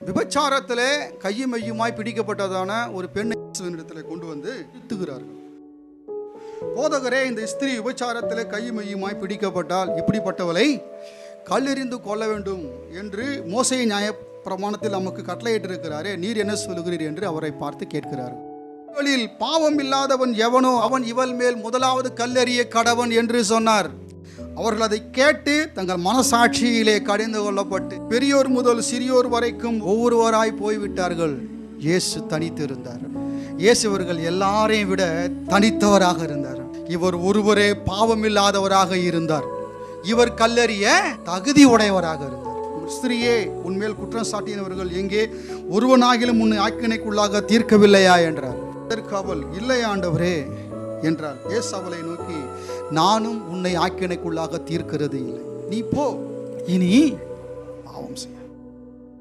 விபச்சாரத்திலே கையும் மையுமாய் பிடிக்கப்பட்டதான ஒரு பெண்ணை இடத்துல கொண்டு வந்து நிறுத்துகிறார்கள். போதகரே, இந்த ஸ்திரீ விபச்சாரத்திலே கையும் மையுமாய் பிடிக்கப்பட்டால் இப்படிப்பட்டவளை கல்லெறிந்து கொள்ள வேண்டும் என்று மோசே நியாய பிரமாணத்தில் நமக்கு கட்டளையிட்டிருக்கிறாரே, நீர் என்ன சொல்லுகிறீர் என்று அவரை பார்த்து கேட்கிறார். இவளில் பாவம் இல்லாதவன் எவனோ அவன் இவள் மேல் முதலாவது கல்லெறிய கடவன் என்று சொன்னார். அவர்கள் அதை கேட்டு தங்கள் மனசாட்சியிலே கடிந்து கொள்ளப்பட்டு பெரியோர் முதல் சிறியோர் வரைக்கும் ஒவ்வொருவராய் போய்விட்டார்கள். இயேசு தனித்து இருந்தார். இயேசு இவர்கள் எல்லாரையும் விட தனித்தவராக இருந்தார். இவர் ஒருவரே பாவம் இல்லாதவராக இருந்தார். இவர் கல்லெறிய தகுதி உடையவராக இருந்தார். ஸ்திரியே, உன்மேல் குற்றம் சாட்டினவர்கள் எங்கே? ஒருவனாகிலும் உன்னை ஆக்கினைக்குள்ளாக தீர்க்கவில்லையா என்றார். அதற்கு அவள், இல்லை ஆண்டவரே என்றார். இயேசு அவளை நோக்கி, நானும் உன்னை ஆக்கினைக்குள்ளாக தீர்க்கிறது இல்லை. நீ போ, இனி பாவம் செய்.